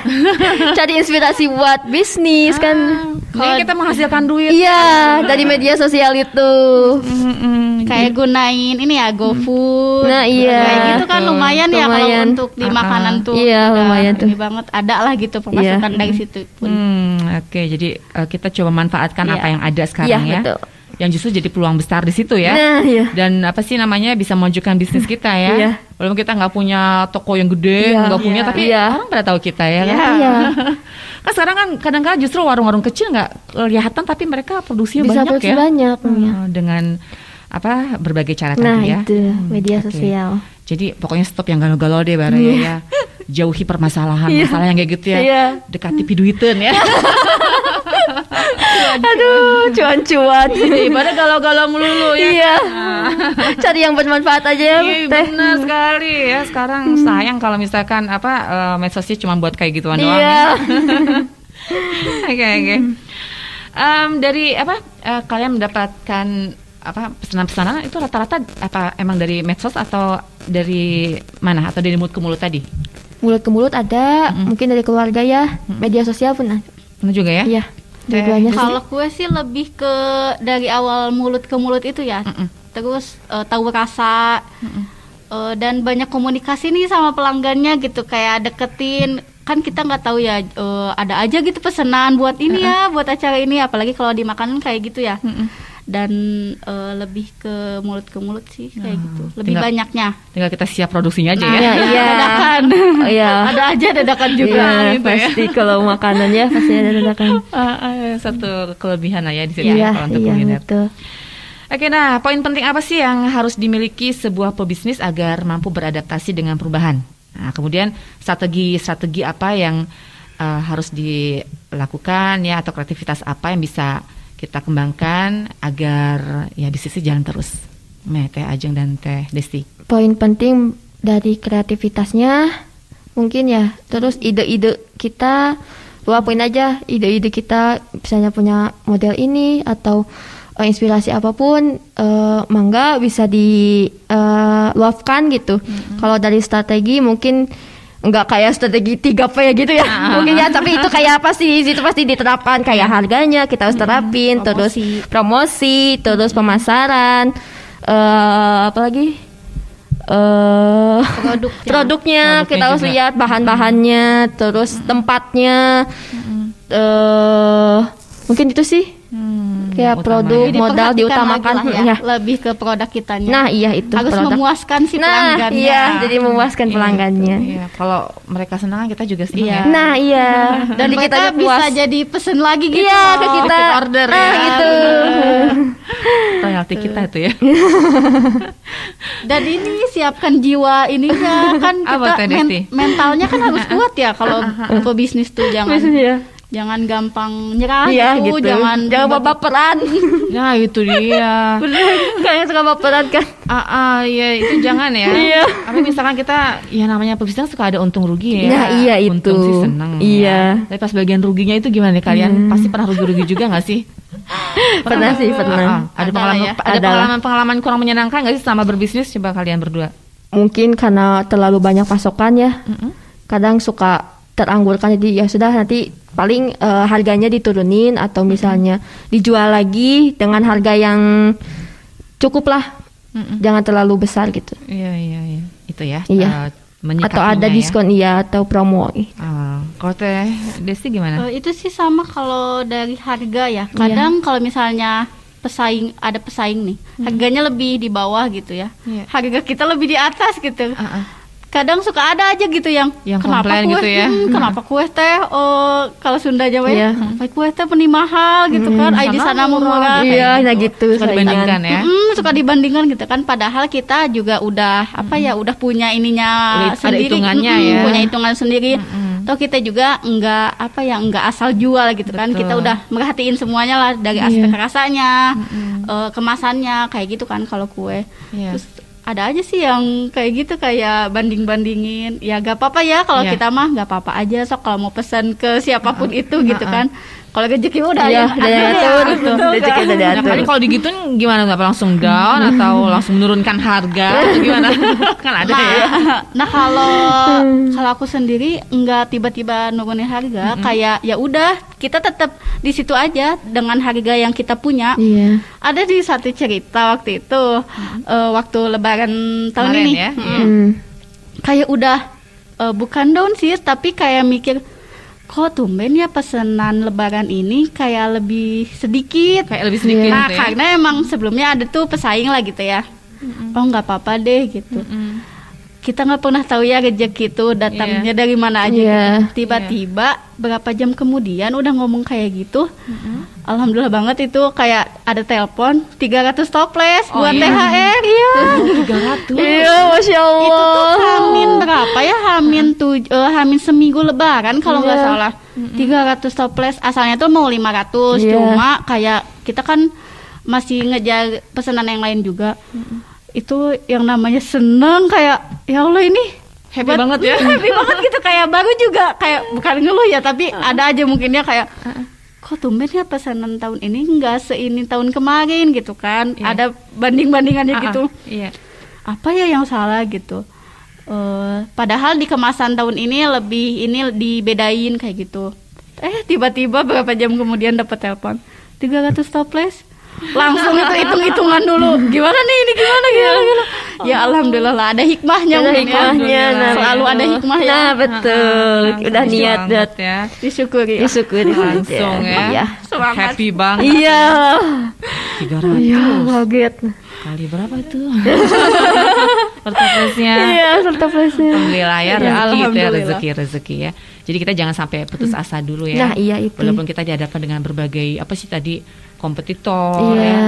Cari inspirasi buat bisnis kan. Ini kita menghasilkan duit. Iya, dari media sosial itu. Kayak gunain ini ya GoFood. Nah, iya. Kayak gitu kan lumayan ya kalau Lumayan. untuk di makanan tuh. Iya, udah lumayan tuh. Ini banget ada lah gitu pemasukan dari situ pun. Oke, jadi kita coba manfaatkan Iya. apa yang ada sekarang Iya, ya. betul. Yang justru jadi peluang besar di situ ya. Nah, iya. Dan apa sih namanya bisa memajukan bisnis kita ya. Iya. Walaupun kita nggak punya toko yang gede, Iya. nggak punya, Iya. tapi Iya. orang pada tahu kita ya kan. Iya. Kan sekarang kan kadang-kadang justru warung-warung kecil nggak kelihatan, tapi mereka produksinya Bisa banyak produksi ya. banyak. Iya. Dengan apa berbagai cara Nah, tadi ya. itu media Oke. sosial. Jadi pokoknya stop yang galau-galau deh Bara ya. Jauhi permasalahan, masalah yang kayak gitu ya. Iya. Dekati piduiten ya. Aduh, cuan-cuan. Ibadah galau-galau melulu ya. Iya. Cari yang bermanfaat aja ya, Iya, Teh. benar sekali ya. Sekarang sayang kalau misalkan medsosnya cuma buat kayak gituan doang. Iya. Ya. Oke. Dari kalian mendapatkan pesanan-pesanan itu rata-rata emang dari medsos atau dari mana, atau dari mulut ke mulut tadi? Mulut ke mulut ada, mungkin dari keluarga ya. Media sosial pun ada. Benar juga ya? Iya. Dua-duanya sih. Kalau gue sih lebih ke dari awal mulut ke mulut itu ya. Terus tahu rasa dan banyak komunikasi nih sama pelanggannya gitu, kayak deketin. Kan kita nggak tahu ya, ada aja gitu pesanan buat ini ya, buat acara ini, apalagi kalau di makanan kayak gitu ya. Dan lebih ke mulut sih kayak gitu. Lebih tinggal- banyaknya. Tinggal kita siap produksinya aja Iya, ya. iya. Dadakan. Iya. Ada aja dadakan juga Iya, gitu ya. pasti kalau makanannya pasti ada dadakan. Satu kelebihan lah ya di sini Iya, kalau untuk iya, kuliner. betul. Oke, nah poin penting apa sih yang harus dimiliki sebuah pebisnis agar mampu beradaptasi dengan perubahan? Nah, kemudian strategi apa yang harus dilakukan ya, atau kreativitas apa yang bisa kita kembangkan agar ya bisnisnya jalan terus? Teh Ajeng dan Teh Desti. Poin penting dari kreativitasnya mungkin ya, terus ide-ide kita luapin aja, ide-ide kita, misalnya punya model ini atau inspirasi apapun, mangga bisa diluapkan gitu. Kalau dari strategi mungkin nggak kayak strategi 3P ya gitu ya, mungkin ya, tapi itu kayak apa sih, itu pasti diterapkan, kayak harganya kita harus terapin, terus promosi, terus pemasaran, apalagi produknya kita harus juga. lihat bahan-bahannya, terus tempatnya, mungkin itu sih. kayak produk Jadi modal diperhatikan diutamakan lagi lah ya. lebih ke produk kitanya. Nah, iya itu harus produk. memuaskan si Nah, pelanggannya. iya, jadi memuaskan pelanggannya. Iya, kalau mereka senang kita juga senang Iya. ya. Nah, iya. Dan Jadi mereka kita bisa puas. jadi pesen lagi gitu. Iya, ke kita. Repeat order Nah, ya. gitu. Royalti kita itu ya. Dan ini siapkan jiwa ininya kan Apa, kita Teh Desti? mentalnya kan harus kuat ya kalau pebisnis tuh jangan gampang nyerah Iya, gitu, gitu. Jangan baperan. Nah, itu dia. Kayak suka baperan kan. Iya itu jangan ya. Iya. Tapi misalkan kita ya namanya pebisnis suka ada untung rugi ya. Nah, iya Untung itu. sih seneng. Iya. Ya. Tapi pas bagian ruginya itu gimana nih kalian? Pasti pernah rugi-rugi juga nggak sih? Pernah sih, pernah. Ada Adalah pengalaman ya. ada Adalah. pengalaman kurang menyenangkan nggak sih selama berbisnis? Coba kalian berdua. Mungkin karena terlalu banyak pasokan ya. Kadang suka teranggurkan, jadi ya sudah nanti paling harganya diturunin atau misalnya dijual lagi dengan harga yang cukup lah. Jangan terlalu besar gitu. Iya. Itu ya. Iya. Menyikapinya Atau ada ya. diskon iya atau promo. Kalau Teh Desti gimana? Itu sih sama kalau dari harga ya. Kadang kalau misalnya ada pesaing nih, harganya lebih di bawah gitu ya. Iya. Harga kita lebih di atas gitu. Kadang suka ada aja gitu yang komplain gitu ya. Kenapa kue teh kalau Sunda Jawa Iya. ya, kenapa kue teh peni mahal gitu kan. Ai di sana murah. Iya, nah gitu. Suka dibandingkan ya. Suka dibandingkan gitu kan, padahal kita juga udah udah punya ininya Ada sendiri, hitungannya ya. punya hitungan sendiri. Toh kita juga enggak asal jual gitu kan. Betul. Kita udah merhatiin semuanya lah dari aspek rasanya, kemasannya kayak gitu kan kalau kue. Iya. Terus ada aja sih yang kayak gitu, kayak banding-bandingin. Ya gak apa-apa ya kalau Iya. kita mah gak apa-apa aja, sok kalau mau pesan ke siapapun itu gitu kan. Kalau rezeki udah Iya, ya, udah diatur gitu. Rezeki udah Nah, diatur. paling kalau digituin gimana? Nggak langsung down atau langsung menurunkan harga atau gimana? Kan ada ya. Nah kalau aku sendiri nggak tiba-tiba nurunin harga, kayak ya udah kita tetap di situ aja dengan harga yang kita punya. Iya. Ada di satu cerita waktu itu, waktu Lebaran tahun Kemarin ini, ya? kayak udah bukan down sih, tapi kayak mikir kok tumben ya pesanan Lebaran ini kayak lebih sedikit. Kayak lebih sedikit Nah gitu ya. karena emang sebelumnya ada tuh pesaing lah gitu ya. Oh nggak apa-apa deh gitu. Kita nggak pernah tahu ya rezeki itu datangnya dari mana aja. Iya. Gitu. Tiba-tiba berapa jam kemudian udah ngomong kayak gitu. Alhamdulillah banget itu kayak ada telepon 300 toples Oh, buat iya. THR. Iya. 300. Iya, Masya Allah. Itu tuh Hamin berapa ya? Hamin seminggu Lebaran kalau nggak Iya. salah. 300 toples, asalnya tuh mau 500, Iya. cuma kayak kita kan masih ngejar pesanan yang lain juga. Itu yang namanya seneng, kayak ya Allah ini Happy banget ya. Happy banget gitu, kayak baru juga kayak bukan ngeluh ya, tapi ada aja mungkinnya kayak kok tumben ya pesanan tahun ini nggak seini tahun kemarin gitu kan. Iya. Ada banding-bandingannya gitu. Iya. Apa ya yang salah gitu. Padahal di kemasan tahun ini dibedain kayak gitu. Tiba-tiba berapa jam kemudian dapat telepon 300 toples. Langsung itu hitung-hitungan dulu. Gimana nih ini gimana. Ya alhamdulillah lah, ada hikmahnya Ada mungkin ya. hikmahnya, nah, Selalu ada hikmahnya. Nah, betul. Udah Bagus niat banget buat ya. Disyukuri. disyukuri Langsung ya. Iya. Semangat. Happy banget. Iya. 300. Iya, kaget. Kali berapa itu? Pertoplesnya. Iya, serta flashnya. Alhamdulillah ya, rezeki itu ya, Alhamdulillah. rezeki ya. Jadi kita jangan sampai putus asa dulu ya. Nah, iya itu. Walaupun kita dihadapkan dengan berbagai apa sih tadi kompetitor Iya. ya,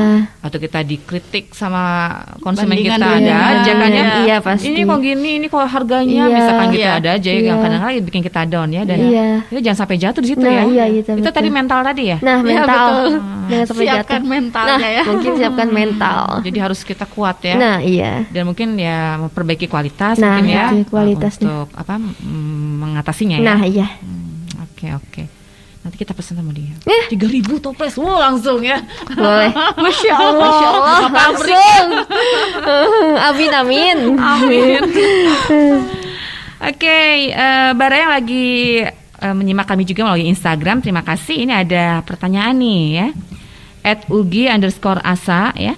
atau kita dikritik sama konsumen Bandingan kita, dunia. ada aja kan ya. Iya, pasti. Ini kok gini, ini kok harganya, Iya. misalkan gitu Iya. ada aja yang Iya. kadang-kadang bikin kita down ya, dan Iya. kita jangan sampai jatuh di situ Nah, ya. iya, itu Itu betul. tadi mental tadi ya. Nah, Iya, mental. betul. Jangan sampai Siapkan jatuh. mentalnya Nah, ya. mungkin siapkan mental. Jadi harus kita kuat ya. Nah, iya. Dan mungkin ya memperbaiki kualitas Nah, mungkin ya, itu kualitasnya. untuk apa mengatasinya ya. Nah, iya. Oke. Nanti kita pesan sama dia. Eh. 3.000 toples. Wow, langsung ya. Boleh. Masya Allah. Masya Allah, Langsung. Amin, amin. Amin. Oke, Bara yang lagi menyimak kami juga melalui Instagram, terima kasih. Ini ada pertanyaan nih ya. @ugi_asa ya.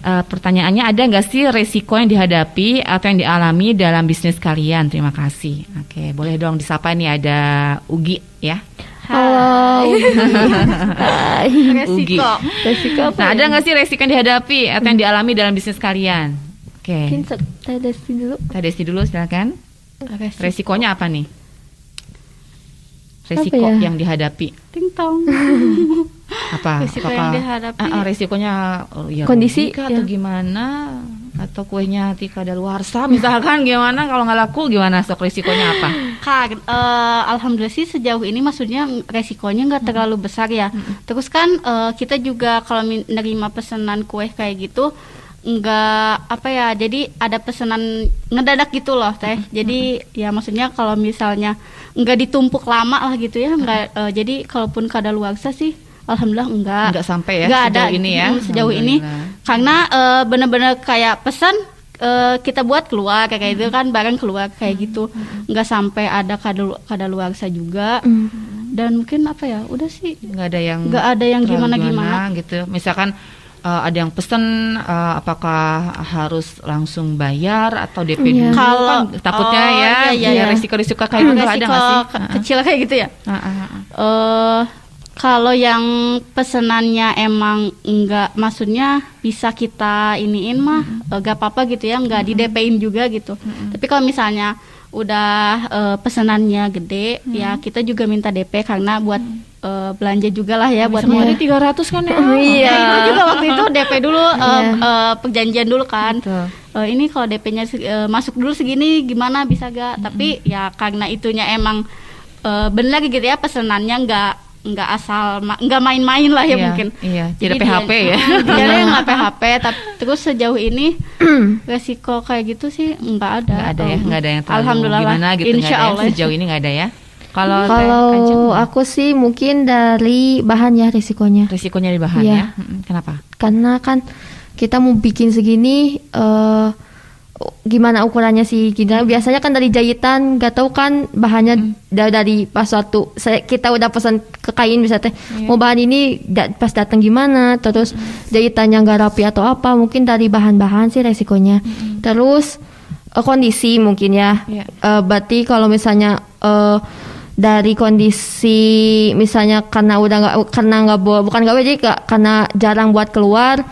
Pertanyaannya, ada nggak sih resiko yang dihadapi atau yang dialami dalam bisnis kalian? Terima kasih. Oke, boleh dong disapa nih, ada Ugi ya. Halo. Hai. Resiko. Resiko apa? Nah, ya? ada nggak sih resiko yang dihadapi atau yang dialami dalam bisnis kalian? Mungkin Oke, Teh Desti dulu. Teh Desti dulu silakan. Resikonya apa nih? Resiko Apa ya? yang dihadapi Ting tong. apa? Resiko Apakah- yang dihadapi. resikonya ya Kondisi, rugi kah atau ya. gimana? Atau kuenya kadaluarsa misalkan gimana? Kalau nggak laku gimana? Sok resikonya apa? Kan, alhamdulillah sih sejauh ini maksudnya resikonya nggak terlalu besar ya. Terus kan kita juga kalau menerima pesanan kue kayak gitu nggak apa ya, jadi ada pesanan ngedadak gitu loh teh. Jadi ya maksudnya kalau misalnya nggak ditumpuk lama lah gitu ya, nggak jadi kalaupun kadaluarsa sih alhamdulillah enggak. Nggak sampai ya Nggak ada sejauh ini ya. sejauh ini Alhamdulillah. karena bener-bener kayak pesan kita buat keluar kayak gitu kan, barang keluar kayak gitu, nggak sampai ada kadaluarsa juga. Dan mungkin apa ya, udah sih Nggak ada yang terlalu gimana gitu. Misalkan ada yang pesen, apakah harus langsung bayar atau DP dulu? Kalau- kan takutnya oh, ya, iya. resiko-resiko kayak gitu ada nggak sih? kecil kayak gitu ya. Ah. Kalau yang pesenannya emang enggak, maksudnya bisa kita iniin mah gak apa-apa gitu ya, enggak di DP-in juga gitu. Tapi kalau misalnya udah pesenannya gede ya kita juga minta DP karena buat belanja juga lah ya buat Sama ada 300 kan ya? Iya. Nah, itu juga waktu itu DP dulu perjanjian dulu kan. Betul. Ini kalau DP-nya masuk dulu segini gimana bisa gak? Tapi ya karena itunya emang benar gitu ya, pesenannya nggak asal nggak main-main lah ya Iya, mungkin. iya. Tidak Jadi PHP ya. Dia nggak PHP, tapi terus sejauh ini resiko kayak gitu sih nggak ada. Nggak ada ya, nggak ada yang terlalu Alhamdulillah lah. gimana gitu, Insya nggak ada ya? Allah. Sejauh ini nggak ada ya. Kalau Teh Kalau Ajeng, aku sih mungkin dari bahan ya risikonya. risikonya di bahan Iya. ya. Kenapa? Karena kan kita mau bikin segini gimana ukurannya sih, gimana biasanya kan dari jahitan nggak tahu kan bahannya dari pas waktu kita udah pesan ke kain bisa teh mau bahan ini pas datang gimana, terus jahitannya nggak rapi atau apa, mungkin dari bahan-bahan sih resikonya. Terus kondisi mungkin ya. Iya. Berarti kalau misalnya dari kondisi misalnya karena udah bukan gawe, jadi karena jarang buat keluar,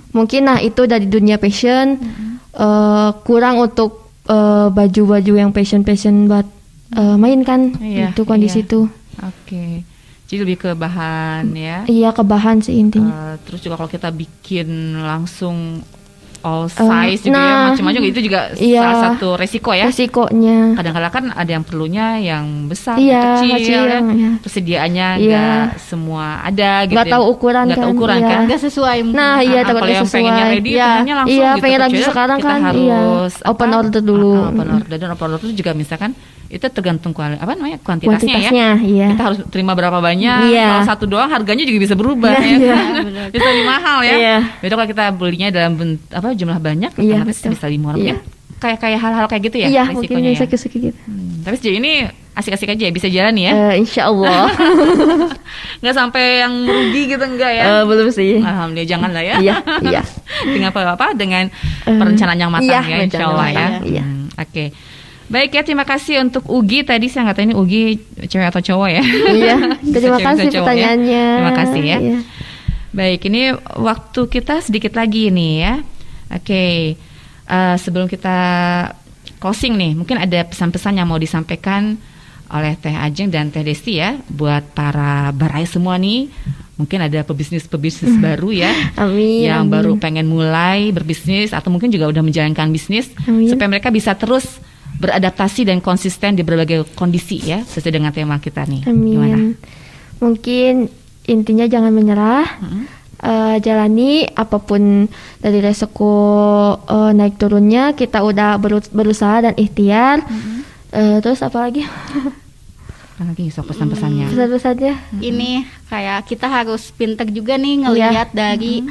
mungkin nah itu dari dunia fashion kurang untuk baju-baju yang fashion buat main kan. Iya, Itu kondisi iya. itu. Oke. Jadi lebih ke bahan ya. Iya, ke bahan sih intinya. Terus juga kalau kita bikin langsung all size juga ya, nah, macam-macam itu juga iya. salah satu resiko ya. Resikonya. Kadang-kadang kan ada yang perlunya yang besar, Iya, kecil, kecil, ya. iya. Persediaannya Iya. nggak semua ada gitu. Nggak ya. tahu ukuran Nggak tahu kan, ukuran iya. kan. Nggak sesuai mungkin. Nah, iya Kalau takutnya yang pengennya sesuai. ready, Iya. pengennya langsung Iya, gitu. pengen lagi Kecuali sekarang kita kan, harus iya. Open order dulu. Open order, dan open order itu juga misalkan itu tergantung kuantitasnya Kuantitasnya, ya. iya. Kita harus terima berapa banyak. Iya. Kalau satu doang harganya juga bisa berubah Iya, ya. iya. kan? Bisa lebih mahal ya. Iya. Beda kalau kita belinya dalam jumlah banyak, Iya, otomatis betul. bisa lebih murah. Iya. Kayak hal-hal kayak gitu ya. Iya, mungkin resikonya bisa ya. kayak gitu. Tapi sejauh ini asik-asik aja ya, bisa jalan ya. Insya Allah. Nggak sampai yang merugi gitu enggak ya. Belum sih. Alhamdulillah, jangan lah ya. Iya, iya. Dengan apa dengan perencanaan yang matang iya, ya, insya Allah ya. perencanaan matang, iya. Oke. Baik ya, terima kasih untuk Ugi tadi. Saya nggak tahu ini Ugi cewek atau cowok ya. Iya, Bisa terima cewek, kasih bisa cowok ya. pertanyaannya. Terima kasih ya. Iya. Baik, ini waktu kita sedikit lagi nih ya. Oke, sebelum kita closing nih, mungkin ada pesan-pesan yang mau disampaikan oleh Teh Ajeng dan Teh Desti ya, buat para barai semua nih. Mungkin ada pebisnis baru ya, Amin. yang amin. baru pengen mulai berbisnis atau mungkin juga udah menjalankan bisnis, Amin. supaya mereka bisa terus beradaptasi dan konsisten di berbagai kondisi ya, sesuai dengan tema kita nih. Amin. Gimana? Mungkin intinya jangan menyerah. Jalani apapun dari resiko naik turunnya, kita udah berusaha dan ikhtiar. Terus apa lagi? Lagi sok pesan-pesannya. Pesan-pesannya. Ini kayak kita harus pintar juga nih ngelihat dari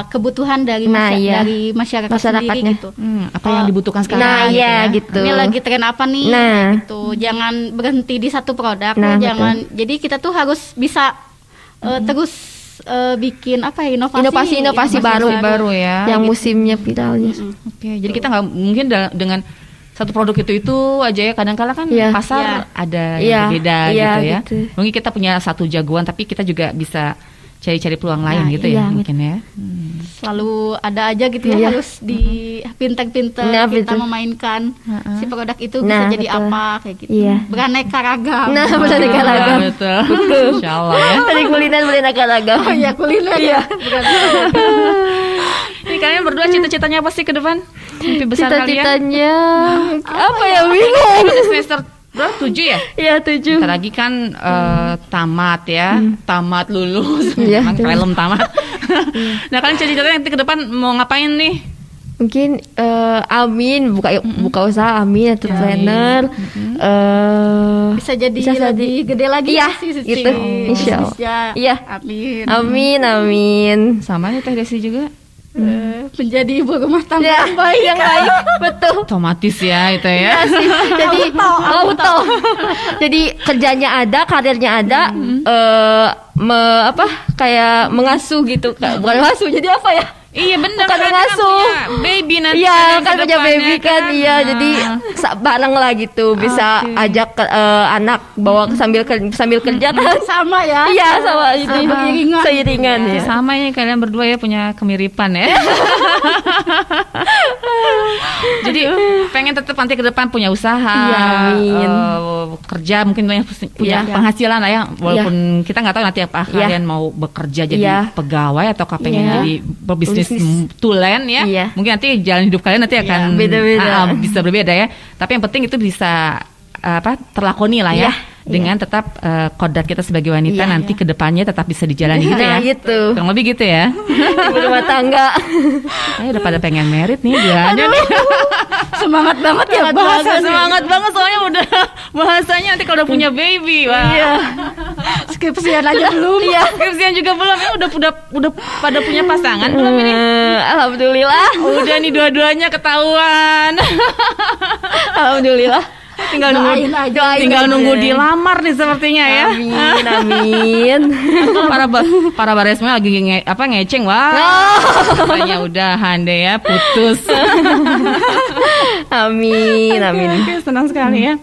kebutuhan dari Nah, iya. dari masyarakat Masyarakatnya. sendiri gitu. Apa yang dibutuhkan sekarang? Nah, gitu iya ya. gitu. Ini lagi tren apa nih? Nah. Gitu. Jangan berhenti di satu produk. Nah, Jangan. Jadi kita tuh harus bisa terus bikin apa ya, inovasi baru ya. yang musimnya viral ya. Oke, jadi kita nggak mungkin dengan satu produk itu aja ya, kadang-kala kan Iya. pasar ada Iya. yang berbeda Iya, gitu ya. gitu. Mungkin kita punya satu jagoan tapi kita juga bisa cari-cari peluang lain Nah, gitu iya, ya mungkin ya. Selalu ada aja gitu ya, Iya. harus di pinter-pinter Nah, kita betul. memainkan si produk itu Nah, bisa jadi betul. apa kayak gitu. Iya. Beraneka ragam. Nah, beraneka ragam. Betul. Insya Allah ya. Dari kuliner beraneka ragam. Oh iya, kuliner ya. Ini kalian berdua cita-citanya apa sih ke depan? Mimpi besar kalian? Cita-citanya apa ya, bingung. Semester berapa? 7 ya? Iya, 7. Bentar lagi kan tamat ya, tamat lulus, Iya, Emang betul. film tamat. Nah kalian cita-citanya nanti ke depan mau ngapain nih? Mungkin amin buka usaha, amin, atau planner. Bisa jadi Bisa jadi. lebih gede lagi Iya, sih si gitu. Insya Allah. bisnisnya. Iya. Amin. Amin. Sama nih Teh Desi juga. Menjadi ibu rumah tangga Ya, yang baik. yang baik, betul. Otomatis ya itu ya. Jadi auto. Jadi kerjanya ada, karirnya ada, kayak mengasuh gitu, bukan mengasuh, jadi apa ya? Iya benar. Bukan kan mengasuh. punya baby nanti. Iya, ke kan punya depannya baby kan, iya, jadi bareng lah gitu, bisa ajak anak bawa sambil kerja kan. Sama ya. Iya, sama itu. Seiringan. Seiringan ya. Sama ya kalian berdua ya punya kemiripan ya. Jadi pengen tetap nanti ke depan punya usaha, Iya, amin. kerja mungkin punya Iya. penghasilan lah ya. Walaupun kita nggak tahu nanti apa Iya. kalian mau bekerja jadi Iya. pegawai atau pengen Iya. jadi berbisnis tulen ya. Iya. Mungkin nanti jalan hidup kalian nanti akan beda-beda. bisa berbeda ya. Tapi yang penting itu bisa terlakoni lah ya. Iya. Dengan tetap kodrat kita sebagai wanita Iya. nanti ke depannya tetap bisa dijalani gitu ya. Nah, gitu. Kurang lebih gitu ya. Ibu rumah tangga. Udah pada pengen merit nih bilangnya nih. Semangat banget ya bahasa. Semangat banget soalnya udah bahasanya nanti kalau udah punya baby. Wah. Iya. Skripsian aja belum. Iya. Skripsian juga belum ya udah pada punya pasangan belum ini? Alhamdulillah. Udah nih dua-duanya ketahuan. Alhamdulillah. Tinggal nunggu Doain aja. tinggal nunggu dilamar nih sepertinya ya. Amin, amin. para barisnya lagi ngeceng wah. Kayaknya udahan deh ya putus. Amin, amin. Oke, senang sekali ya.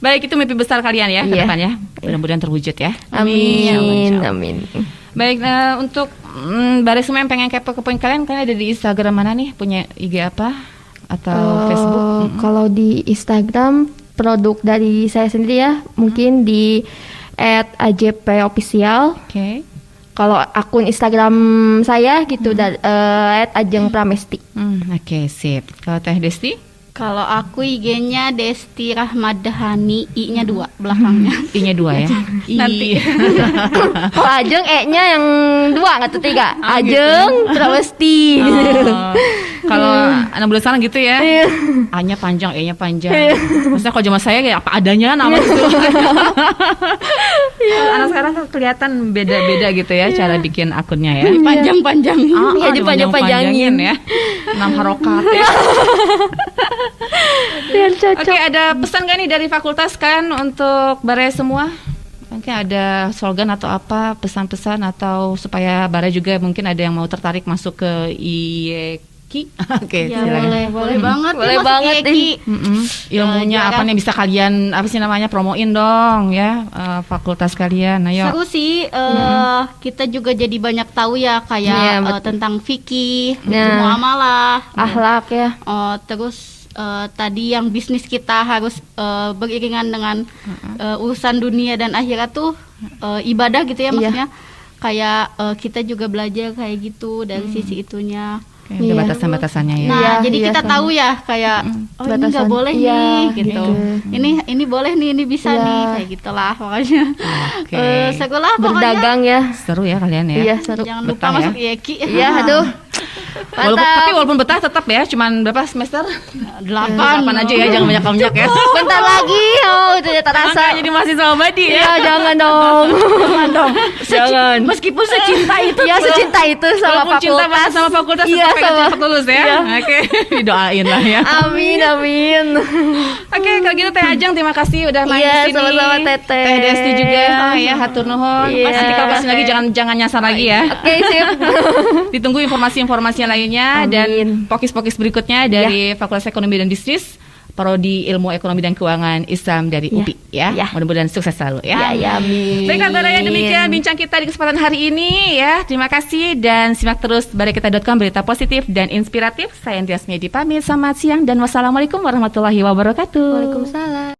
Baik, itu mimpi besar kalian ya ke Iya. depan ya. Mudah-mudahan terwujud ya. Amin, Insyaallah. amin. Baik, untuk baris semua yang pengen kepo-kepoin kalian ada di Instagram mana nih? Punya IG apa? Atau Facebook? Kalau di Instagram produk dari saya sendiri ya, mungkin di @ajpofficial. Oke. Kalau akun Instagram saya gitu @ajengpramesti. Oke, sip. Kalau Teh Desti? Kalau aku IG-nya Desti Rahmadhani, I-nya 2 belakangnya. I-nya 2 ya. Nanti. Kalau Ajeng E-nya yang 2 nggak tuh 3. Ah, Ajeng Pramesti. Oh, kalau anak bulan sekarang gitu ya. Iya. A-nya panjang, E-nya panjang. Maksudnya kalau zaman saya kayak apa adanya nama itu. Anak sekarang kan kelihatan beda-beda gitu ya cara bikin akunnya ya. Panjang-panjang. Iya, dipanjang-panjangin. ya. 6 harokat ya. Biar cocok. Oke, ada pesan gak nih dari fakultas kan untuk Bare semua? Mungkin ada slogan atau apa, pesan-pesan atau supaya Bare juga mungkin ada yang mau tertarik masuk ke IEKI. Oke, Ya silakan. boleh banget. Boleh masuk banget, IEKI. Ilmunya Jarang. apa nih bisa kalian apa sih namanya promoin dong ya fakultas kalian. Ayo. Seru sih, kita juga jadi banyak tahu ya kayak Iya, betul. tentang fikih, Nah. muamalah, Akhlak ya. terus tadi yang bisnis kita harus beriringan dengan urusan dunia dan akhirat tuh ibadah gitu ya Iya. maksudnya. Kayak kita juga belajar kayak gitu dari sisi itunya. Oke, ada Iya. batasan-batasannya ya. Nah, Iya, jadi iya, kita sama. tahu ya kayak oh ini nggak Batasan. boleh Iya, nih gitu. gitu. Ini boleh nih, ini bisa Iya. nih kayak gitulah pokoknya. Oke. Seru lah pokoknya. Berdagang ya. Seru ya kalian ya. Iya, seru. Jangan Betah lupa ya. masuk IEKI. Iya, aduh. Walaupun betah tetap ya, cuman berapa semester? 8 aja ya, jangan banyak-banyak ya. Bentar lagi. Oh, itu ya terasa. Makanya jadi mahasiswa abadi ya. Iya, jangan dong. Jangan dong. Jangan. Meskipun secinta itu Ya secinta itu sama Walaupun cinta fakultas. sama fakultas Iya, tetap pengen sama. cepet lulus ya. Iya. Oke, didoain lah ya. Amin, amin. Oke, kalau gitu Teh Ajeng terima kasih udah main Iya, di sini. sama-sama, Teteh. Teh Desti juga ya, hatur nuhun. Iya. Nanti kalau kesini lagi jangan nyasar lagi ya. Oke, sip. Ditunggu informasi-informasi lainnya Amin. dan pokis-pokis berikutnya dari Fakultas Ekonomi dan Bisnis. Prodi Ilmu Ekonomi dan Keuangan Islam dari UPI ya. Mudah-mudahan sukses selalu ya. Ya, amin. Baiklah Baraya, demikian bincang kita di kesempatan hari ini ya. Terima kasih dan simak terus barayakita.com, berita positif dan inspiratif. Saya Andreas Medi pamit, selamat siang dan wassalamualaikum warahmatullahi wabarakatuh. Waalaikumsalam.